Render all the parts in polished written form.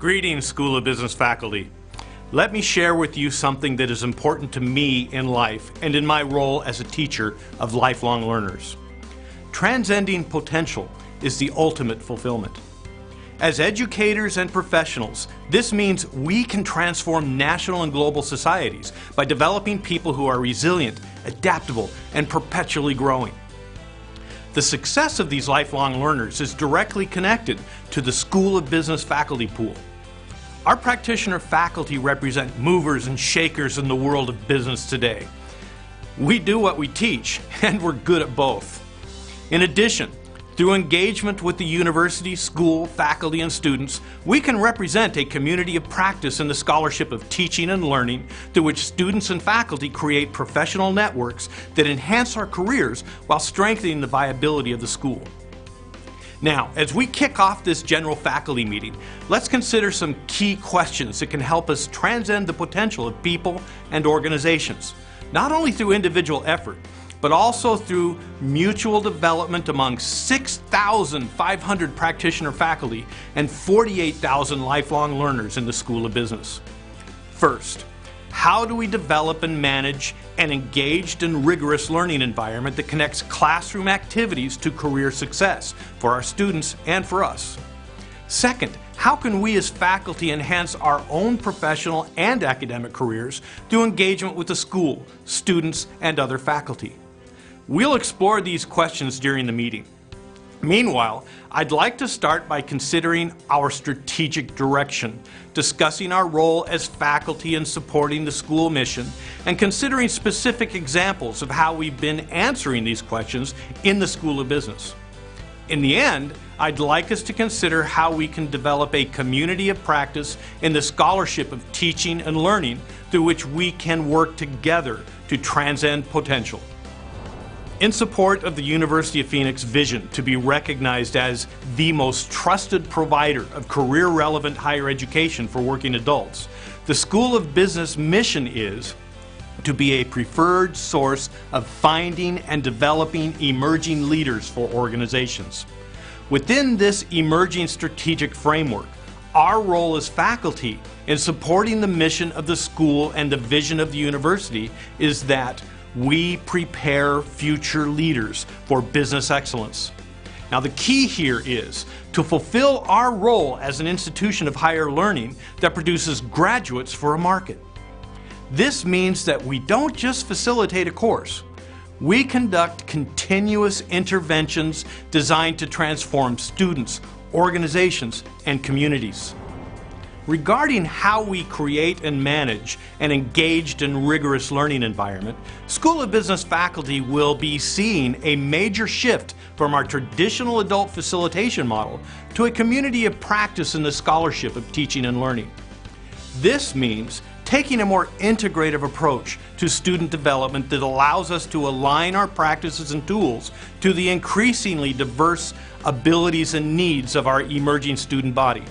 Greetings, School of Business faculty. Let me share with you something that is important to me in life and in my role as a teacher of lifelong learners. Transcending potential is the ultimate fulfillment. As educators and professionals, this means we can transform national and global societies by developing people who are resilient, adaptable, and perpetually growing. The success of these lifelong learners is directly connected to the School of Business faculty pool. Our practitioner faculty represent movers and shakers in the world of business today. We do what we teach, and we're good at both. In addition, through engagement with the university, school, faculty, and students, we can represent a community of practice in the scholarship of teaching and learning through which students and faculty create professional networks that enhance our careers while strengthening the viability of the school. Now, as we kick off this general faculty meeting, let's consider some key questions that can help us transcend the potential of people and organizations, not only through individual effort, but also through mutual development among 6,500 practitioner faculty and 48,000 lifelong learners in the School of Business. First, how do we develop and manage an engaged and rigorous learning environment that connects classroom activities to career success for our students and for us? Second, how can we as faculty enhance our own professional and academic careers through engagement with the school, students, and other faculty? We'll explore these questions during the meeting. Meanwhile, I'd like to start by considering our strategic direction, discussing our role as faculty in supporting the school mission, and considering specific examples of how we've been answering these questions in the School of Business. In the end, I'd like us to consider how we can develop a community of practice in the scholarship of teaching and learning through which we can work together to transcend potential. In support of the University of Phoenix vision to be recognized as the most trusted provider of career-relevant higher education for working adults, the School of Business mission is to be a preferred source of finding and developing emerging leaders for organizations. Within this emerging strategic framework, our role as faculty in supporting the mission of the school and the vision of the university is that we prepare future leaders for business excellence. Now, the key here is to fulfill our role as an institution of higher learning that produces graduates for a market. This means that we don't just facilitate a course. We conduct continuous interventions designed to transform students, organizations, and communities. Regarding how we create and manage an engaged and rigorous learning environment, School of Business faculty will be seeing a major shift from our traditional adult facilitation model to a community of practice in the scholarship of teaching and learning. This means taking a more integrative approach to student development that allows us to align our practices and tools to the increasingly diverse abilities and needs of our emerging student body.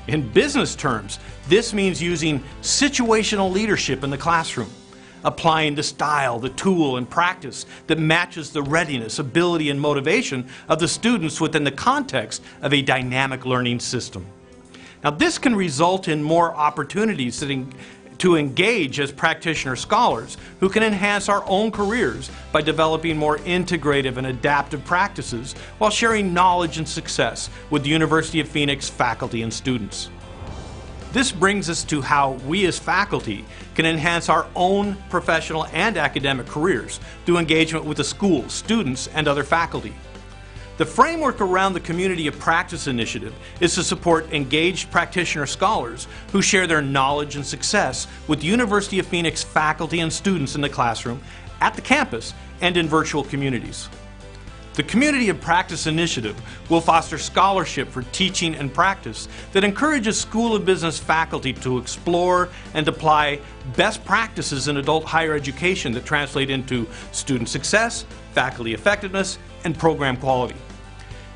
In business terms, this means using situational leadership in the classroom, applying the style, the tool, and practice that matches the readiness, ability, and motivation of the students within the context of a dynamic learning system. Now, this can result in more opportunities to engage as practitioner scholars who can enhance our own careers by developing more integrative and adaptive practices while sharing knowledge and success with the University of Phoenix faculty and students. This brings us to how we as faculty can enhance our own professional and academic careers through engagement with the school, students, and other faculty. The framework around the Community of Practice initiative is to support engaged practitioner scholars who share their knowledge and success with the University of Phoenix faculty and students in the classroom, at the campus, and in virtual communities. The Community of Practice initiative will foster scholarship for teaching and practice that encourages School of Business faculty to explore and apply best practices in adult higher education that translate into student success, faculty effectiveness, and program quality.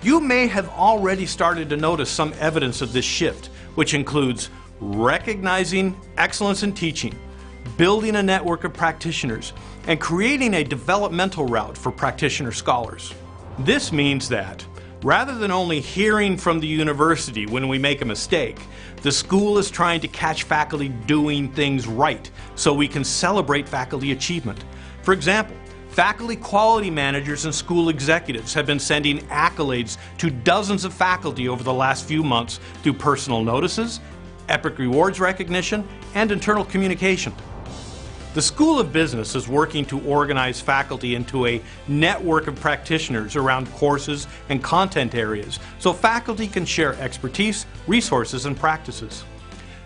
You may have already started to notice some evidence of this shift, which includes recognizing excellence in teaching, building a network of practitioners, and creating a developmental route for practitioner scholars. This means that Rather than only hearing from the university when we make a mistake, the school is trying to catch faculty doing things right so we can celebrate faculty achievement. For example, faculty quality managers and school executives have been sending accolades to dozens of faculty over the last few months through personal notices, Epic Rewards recognition, and internal communication. The School of Business is working to organize faculty into a network of practitioners around courses and content areas so faculty can share expertise, resources, and practices.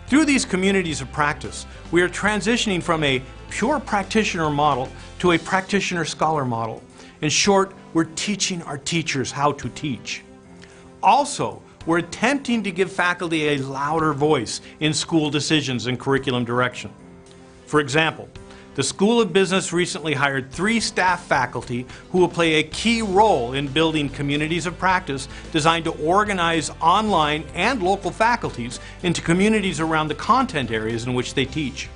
Through these communities of practice, we are transitioning from a pure practitioner model to a practitioner-scholar model. In short, we're teaching our teachers how to teach. Also, we're attempting to give faculty a louder voice in school decisions and curriculum direction. For example, the School of Business recently hired 3 staff faculty who will play a key role in building communities of practice designed to organize online and local faculties into communities around the content areas in which they teach.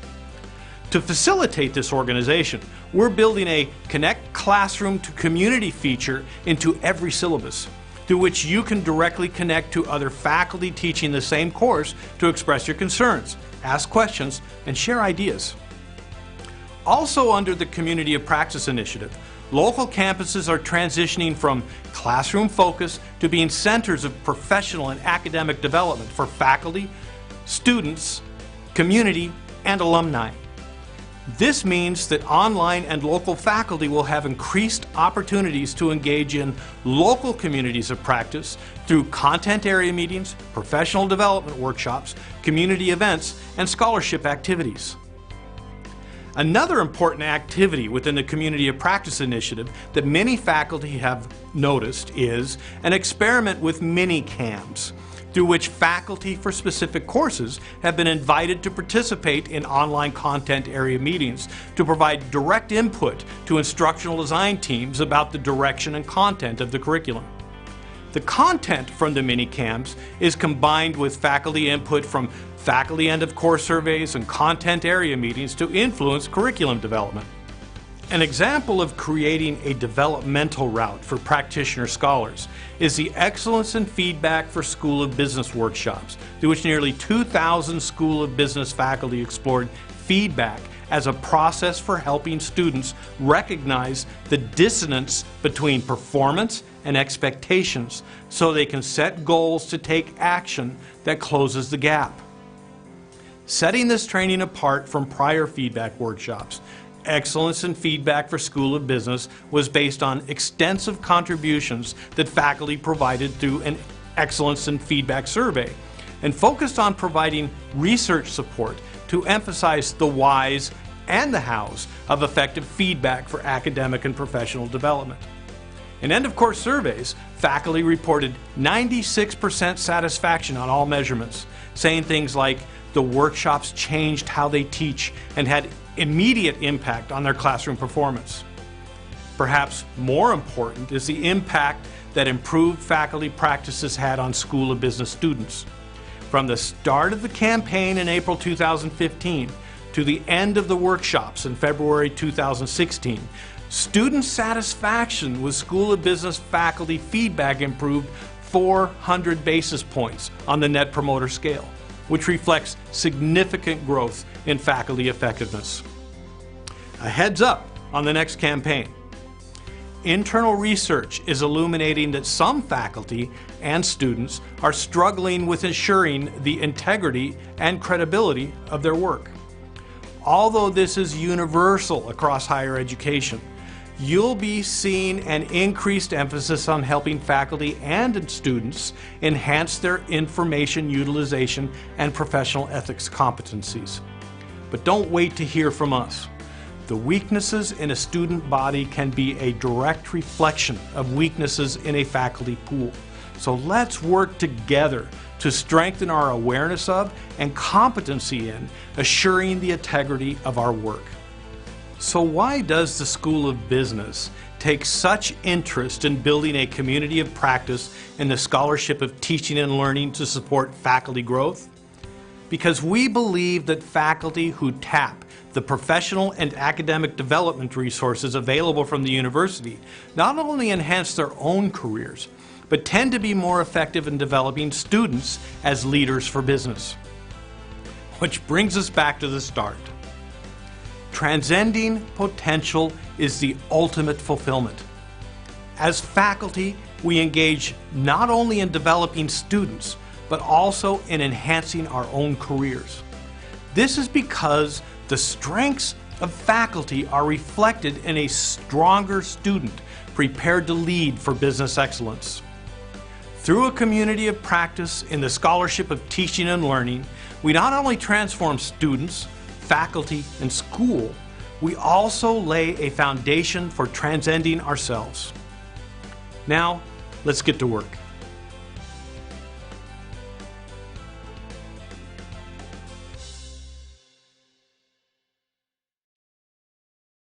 To facilitate this organization, we're building a Connect Classroom to Community feature into every syllabus, through which you can directly connect to other faculty teaching the same course to express your concerns, ask questions, and share ideas. Also under the Community of Practice initiative, local campuses are transitioning from classroom focus to being centers of professional and academic development for faculty, students, community, and alumni. This means that online and local faculty will have increased opportunities to engage in local communities of practice through content area meetings, professional development workshops, community events, and scholarship activities. Another important activity within the Community of Practice initiative that many faculty have noticed is an experiment with mini-CAMs, through which faculty for specific courses have been invited to participate in online content area meetings to provide direct input to instructional design teams about the direction and content of the curriculum. The content from the mini-CAMs is combined with faculty input from faculty end-of-course surveys and content area meetings to influence curriculum development. An example of creating a developmental route for practitioner scholars is the Excellence in Feedback for School of Business workshops, through which nearly 2,000 School of Business faculty explored feedback as a process for helping students recognize the dissonance between performance and expectations so they can set goals to take action that closes the gap. Setting this training apart from prior feedback workshops, Excellence in Feedback for School of Business was based on extensive contributions that faculty provided through an Excellence in Feedback survey and focused on providing research support to emphasize the whys and the hows of effective feedback for academic and professional development. In end-of-course surveys, faculty reported 96% satisfaction on all measurements, saying things like the workshops changed how they teach and had immediate impact on their classroom performance. Perhaps more important is the impact that improved faculty practices had on School of Business students. From the start of the campaign in April 2015 to the end of the workshops in February 2016, student satisfaction with School of Business faculty feedback improved 400 basis points on the Net Promoter Scale, which reflects significant growth in faculty effectiveness. A heads up on the next campaign. Internal research is illuminating that some faculty and students are struggling with ensuring the integrity and credibility of their work. Although this is universal across higher education, you'll be seeing an increased emphasis on helping faculty and students enhance their information utilization and professional ethics competencies. But don't wait to hear from us. The weaknesses in a student body can be a direct reflection of weaknesses in a faculty pool. So let's work together to strengthen our awareness of and competency in assuring the integrity of our work. So why does the School of Business take such interest in building a community of practice in the scholarship of teaching and learning to support faculty growth? Because we believe that faculty who tap the professional and academic development resources available from the university not only enhance their own careers, but tend to be more effective in developing students as leaders for business. Which brings us back to the start. Transcending potential is the ultimate fulfillment. As faculty, we engage not only in developing students, but also in enhancing our own careers. This is because the strengths of faculty are reflected in a stronger student prepared to lead for business excellence. Through a community of practice in the scholarship of teaching and learning, we not only transform students, faculty, and school, we also lay a foundation for transcending ourselves. Now, let's get to work.